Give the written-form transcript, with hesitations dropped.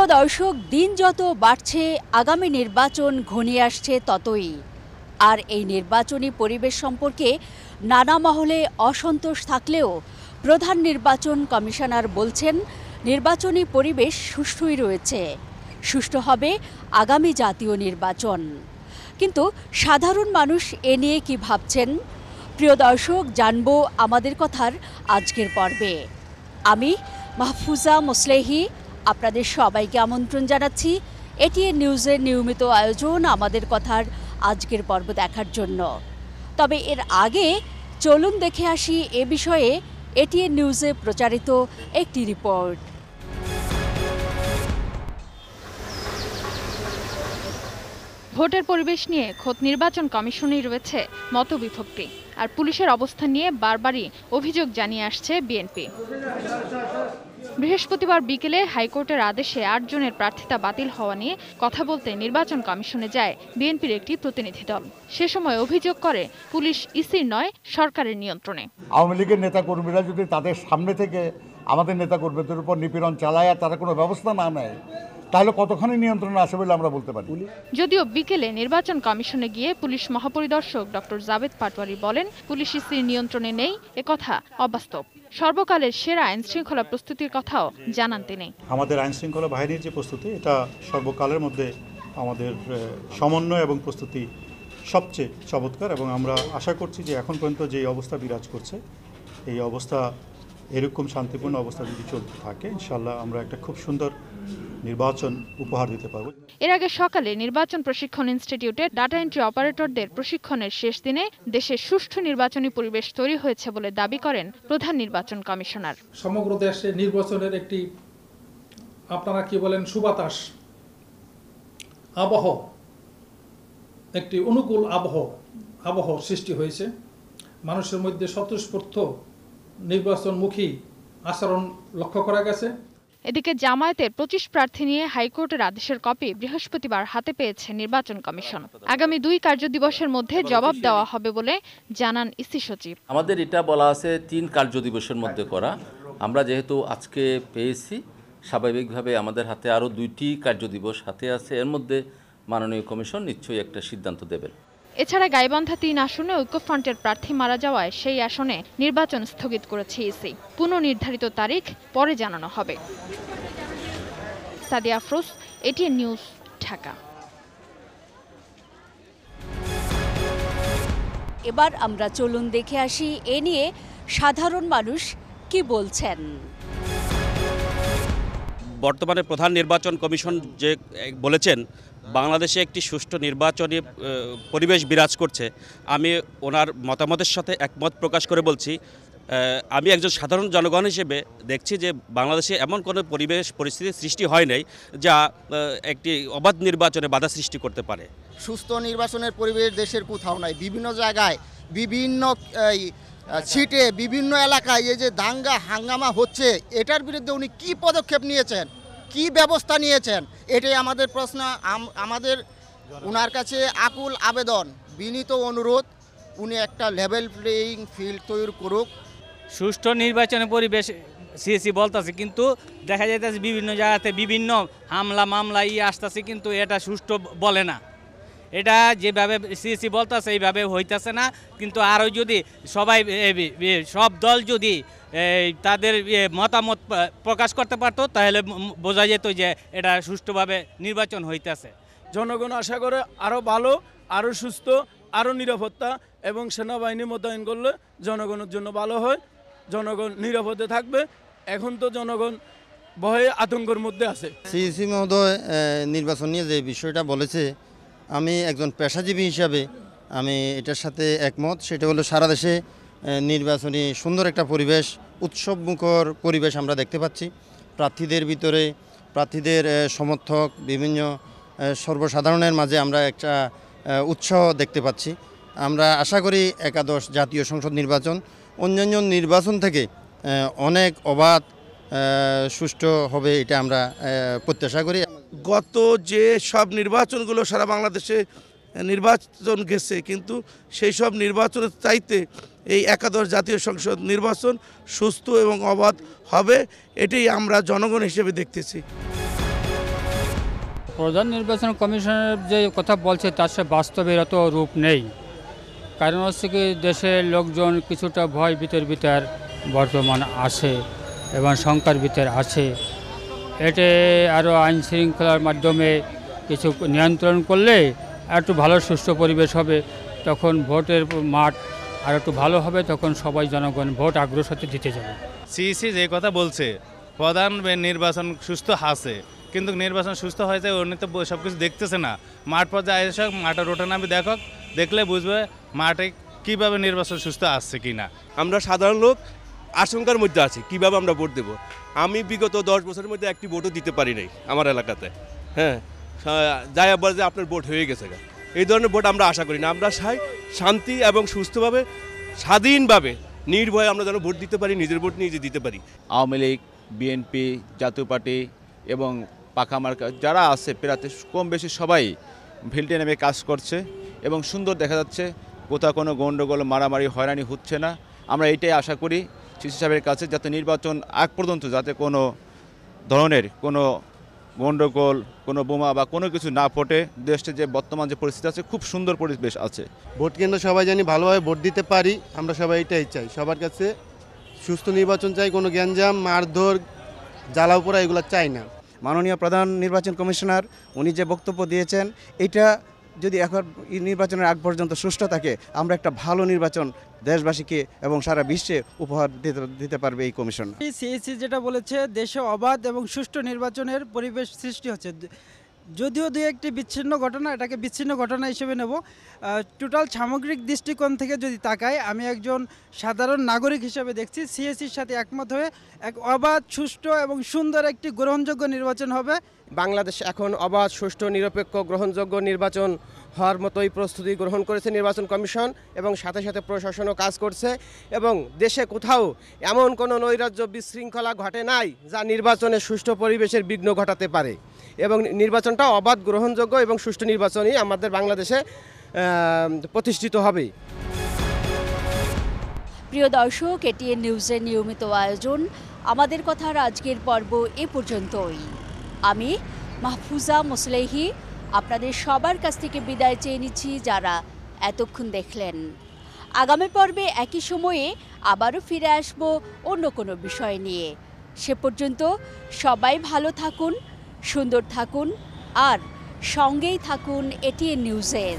প্রিয় দর্শক, দিন যত বাড়ছে আগামী নির্বাচন ঘনিয়ে আসছে ততই। আর এই নির্বাচনী পরিবেশ সম্পর্কে নানা মহলে অসন্তোষ থাকলেও প্রধান নির্বাচন কমিশনার বলছেন নির্বাচনী পরিবেশ সুষ্ঠুই রয়েছে। সুষ্ঠু হবে আগামী জাতীয় নির্বাচন। কিন্তু সাধারণ মানুষ এ নিয়ে কি ভাবছেন? প্রিয় দর্শক, জানব আমাদের কথার আজকের পর্বে। আমি মাহফুজা মোসলেহি আপনাদের সবাইকে আমন্ত্রণ জানাচ্ছি এটিএন নিউজের নিয়মিত আয়োজন আমাদের কথার আজকের পর্ব দেখার জন্য। তবে এর আগে চলুন দেখে আসি এ বিষয়ে এটিএন নিউজে প্রচারিত একটি রিপোর্ট। ভোটের পরিবেশ নিয়ে খোদ নির্বাচন কমিশনেই রয়েছে মতবিভক্তি, আর পুলিশের অবস্থান নিয়ে বারবারই অভিযোগ জানিয়ে আসছে বিএনপি। বৃহস্পতিবার বিকেলে হাইকোর্টের আদেশে ৮ জনের প্রার্থিতা বাতিল হওয়া নিয়ে কথা বলতে নির্বাচন কমিশনে যায় বিএনপির একটি প্রতিনিধি দল। সে সময় অভিযোগ করে পুলিশ ইসির নয়, সরকারের নিয়ন্ত্রণে। আওয়ামী লীগের নেতাকর্মীরা যদি তাদের সামনে থেকে আমাদের নেতাকর্মীদের উপর নিপীড়ন চালায় আর তারা কোনো ব্যবস্থা না নেয়, তাহলে কতখানি নিয়ন্ত্রণে আসে বলে আমরা বলতে পারি। যদিও বিকেলে নির্বাচন কমিশনে গিয়ে পুলিশ মহাপরিদর্শক ডক্টর জাভেদ পাটোয়ারি বলেন পুলিশ ইসির নিয়ন্ত্রণে নেই, একথা অবাস্তব। সর্বকালের সেরা আইন শৃঙ্খলা প্রস্তুতির কথাও জানান তিনি। আমাদের আইন শৃঙ্খলা বাহিনীর যে প্রস্তুতি, এটা সর্বকালের মধ্যে আমাদের সমন্বয় এবং প্রস্তুতি সবচেয়ে চমৎকার, এবং আমরা আশা করছি যে এখন পর্যন্ত যে অবস্থা বিরাজ করছে এই অবস্থা এরকম শান্তিপূর্ণ অবস্থা যদি চলতে থাকে, ইনশাআল্লাহ আমরা একটা খুব সুন্দর নির্বাচন উপহার দিতে পারব। এর আগে সকালে নির্বাচন প্রশিক্ষণ ইনস্টিটিউটে ডাটা এন্ট্রি অপারেটরদের প্রশিক্ষণের শেষ দিনে দেশে সুষ্ঠু নির্বাচনী পরিবেশ তৈরি হয়েছে বলে দাবি করেন প্রধান নির্বাচন কমিশনার। সমগ্র দেশে নির্বাচনের একটি আপনারা কি বলেন সুবাতাস আবহ, একটি অনুকূল আবহ সৃষ্টি হয়েছে। মানুষের মধ্যে স্বতঃস্ফূর্ত নির্বাচনমুখী আচরণ লক্ষ্য করা গেছে। এদিকে জামায়াতের 25 প্রার্থী নিয়ে হাইকোর্টের আদেশের কপি বৃহস্পতিবার হাতে পেয়েছে নির্বাচন কমিশন। আগামী 2 কার্যদিবসের মধ্যে জবাব দেওয়া হবে বলে জানান ইসি সচিব। আমাদের এটা বলা আছে 3 কার্যদিবসের মধ্যে করা। আমরা যেহেতু আজকে পেয়েছি, স্বাভাবিকভাবে আমাদের হাতে আরও 2টি কার্যদিবস হাতে আছে। এর মধ্যে মাননীয় কমিশন নিশ্চয়ই একটা সিদ্ধান্ত দেবেন। এছাড়া গাইবান্ধা 3 আসনে ঐক্যফ্রন্টের প্রার্থী মারা যাওয়ায় সেই আসনে নির্বাচন স্থগিত করেছে ইসি। পুনঃনির্ধারিত তারিখ পরে জানানো হবে। Sadia Afroz, ATN news, Dhaka. এবার আমরা চলুন দেখে আসি এ নিয়ে সাধারণ মানুষ কি বলছেন। বর্তমানে প্রধান নির্বাচন কমিশন যে বলেছেন বাংলাদেশে একটি সুষ্ঠু নির্বাচনী পরিবেশ বিরাজ করছে, আমি ওনার মতামতের সাথে একমত প্রকাশ করে বলছি। আমি একজন সাধারণ জনগণ হিসেবে দেখছি যে বাংলাদেশে এমন কোনো পরিস্থিতির সৃষ্টি হয় নাই যা একটি অবাধ নির্বাচনে বাধা সৃষ্টি করতে পারে। সুস্থ নির্বাচনের পরিবেশ দেশের কোথাও নাই। বিভিন্ন জায়গায় বিভিন্ন সিটে বিভিন্ন এলাকায় এই যে দাঙ্গা হাঙ্গামা হচ্ছে, এটার বিরুদ্ধে উনি কি পদক্ষেপ নিয়েছেন, কি ব্যবস্থা নিয়েছেন, এটাই আমাদের প্রশ্ন। আমাদের ওনার কাছে আকুল আবেদন, বিনীত অনুরোধ, উনি একটা লেভেল প্লেয়িং ফিল্ড তৈরি করুক। সুষ্ঠু নির্বাচনের পরিবেশ সিএসি বলতেছে, কিন্তু দেখা যাইতেছে বিভিন্ন জায়গাতে বিভিন্ন হামলা মামলা আসতেছে, কিন্তু এটা সুষ্ঠু বলে না। এটা যেভাবে সিএসি বলতেছে এইভাবে হইতেছে না। কিন্তু আরও যদি সব দল যদি তাদের মতামত প্রকাশ করতে পারতো, তাহলে বোঝা যেত যে এটা সুষ্ঠুভাবে নির্বাচন হইতেছে। জনগণ আশা করে আরও ভালো, আরও সুস্থ, আরও নিরাপত্তা, এবং সেনাবাহিনী মোতায়েন করলে জনগণের জন্য ভালো হয়, জনগণ নিরাপদে থাকবে। এখন তো জনগণ ভয়ে আতঙ্কের মধ্যে আছে। সিইসি মহোদয় নির্বাচন নিয়ে যে বিষয়টা বলেছে, আমি একজন পেশাজীবী হিসাবে আমি এটার সাথে একমত। সেটা হলো সারা দেশে নির্বাচনী সুন্দর একটা পরিবেশ, উৎসবমুখর পরিবেশ আমরা দেখতে পাচ্ছি। প্রার্থীদের ভিতরে প্রার্থীদের সমর্থক বিভিন্ন সর্বসাধারণের মাঝে আমরা একটা উৎসাহ দেখতে পাচ্ছি। আমরা আশা করি একাদশ জাতীয় সংসদ নির্বাচন অন্যান্য নির্বাচন থেকে অনেক অবাধ সুষ্ঠু হবে, এটা আমরা প্রত্যাশা করি। গত যে সব নির্বাচনগুলো সারা বাংলাদেশে নির্বাচন গেছে, কিন্তু সেই সব নির্বাচনের চাইতে এই একাদশ জাতীয় সংসদ নির্বাচন সুস্থ এবং অবাধ হবে, এটাই আমরা জনগণ হিসেবে দেখতেছি। প্রধান নির্বাচন কমিশনের যে কথা বলছে তার সে বাস্তবের অত রূপ নেই। কারণ হচ্ছে কি দেশের লোকজন কিছুটা ভয় ভিতর বর্তমান আছে এবং শঙ্কার ভিতর আছে। এতে আরও আইন শৃঙ্খলার মাধ্যমে কিছু নিয়ন্ত্রণ করলে একটু ভালো সুষ্ঠু পরিবেশ হবে, তখন ভোটের মাঠ আর একটু ভালো হবে, তখন সবাই জনগণ ভোট আগ্রহের সাথে দিতে যাবে। সিইসি যে কথা বলছে প্রধান নির্বাচন সুস্থ আছে, কিন্তু নির্বাচন সুস্থ হয়েছে উনি তো সব কিছু দেখতেছে না। মাঠ পর্যায়ে এসে মাঠের রোটে নামে দেখলে বুঝবে মাঠে কিভাবে নির্বাচন সুস্থ আসছে কিনা। আমরা সাধারণ লোক আশঙ্কার মধ্যে আছি কিভাবে আমরা ভোট দেব। আমি বিগত 10 বছরের মধ্যে একটি ভোটও দিতে পারি নাই আমার এলাকাতে। হ্যাঁ, যাই আবার যে আপনার ভোট হয়ে গেছে, এই ধরনের ভোট আমরা আশা করি না। আমরা চাই শান্তি এবং সুস্থভাবে স্বাধীনভাবে নির্ভয়ে আমরা যেন ভোট দিতে পারি, নিজের ভোট নিজে দিতে পারি। আওয়ামী লীগ, বিএনপি, জাতীয় পার্টি এবং পাকা মার্কা যারা আছে প্রাতে কম বেশি সবাই ফিল্ডে নেমে কাজ করছে এবং সুন্দর দেখা যাচ্ছে, কোথাও কোনো গণ্ডগোল মারামারি হয়রানি হচ্ছে না। আমরা এইটাই আশা করি সিসি সাহেবের কাছে, যাতে নির্বাচন আগ পর্যন্ত যাতে কোনো ধরনের কোনো গণ্ডগোল, কোনো বোমা বা কোনো কিছু না ফোটে। দেশে যে বর্তমান যে পরিস্থিতি আছে খুব সুন্দর পরিবেশ আছে। ভোট কেন্দ্র সবাই জানি ভালোভাবে ভোট দিতে পারি, আমরা সবাই এটাই চাই। সবার কাছে সুস্থ নির্বাচন চাই, কোনো গ্যাঞ্জাম মারধর জ্বালাও পোড়া এগুলো চাই না। মাননীয় প্রধান নির্বাচন কমিশনার উনি যে বক্তব্য দিয়েছেন, এটা যদি এখন নির্বাচনের আগ পর্যন্ত সুষ্ঠু থাকে, আমরা একটা ভালো নির্বাচন দেশবাসীকে এবং সারা বিশ্বে উপহার দিতে পারবে এই কমিশন। সিইসি যেটা বলেছে, দেশে অবাধ এবং সুষ্ঠু নির্বাচনের পরিবেশ সৃষ্টি হচ্ছে। যদিও দু একটি বিচ্ছিন্ন ঘটনা, এটাকে বিচ্ছিন্ন ঘটনা হিসেবে নেব। টোটাল সামগ্রিক দৃষ্টিকোণ থেকে যদি তাকাই, আমি একজন সাধারণ নাগরিক হিসেবে দেখছি সিইসির সাথে একমত হয়ে এক অবাধ, সুষ্ঠু এবং সুন্দর একটি গ্রহণযোগ্য নির্বাচন হবে। বাংলাদেশ এখন অবাধ, সুষ্ঠু, নিরপেক্ষ, গ্রহণযোগ্য নির্বাচন হওয়ার মতোই প্রস্তুতি গ্রহণ করেছে নির্বাচন কমিশন, এবং সাথে সাথে প্রশাসনও কাজ করছে। এবং দেশে কোথাও এমন কোনো নৈরাজ্য, বিশৃঙ্খলা ঘটে নাই যা নির্বাচনের সুষ্ঠু পরিবেশের বিঘ্ন ঘটাতে পারে। এবং নির্বাচনটা অবাধ, গ্রহণযোগ্য এবং সুষ্ঠু নির্বাচনই আমাদের বাংলাদেশে প্রতিষ্ঠিত হবে। প্রিয় দর্শক, এটিএন নিউজের নিয়মিত আয়োজন আমাদের কথার আজকের পর্ব এ পর্যন্তই। আমি মাহফুজা মুসলেহি আপনাদের সবার কাছ থেকে বিদায় চেয়ে নিচ্ছি, যারা এতক্ষণ দেখলেন। আগামী পর্বে একই সময়ে আবারও ফিরে আসব অন্য কোনো বিষয় নিয়ে। সে পর্যন্ত সবাই ভালো থাকুন, সুন্দর থাকুন আর সঙ্গেই থাকুন এটিএন নিউজের।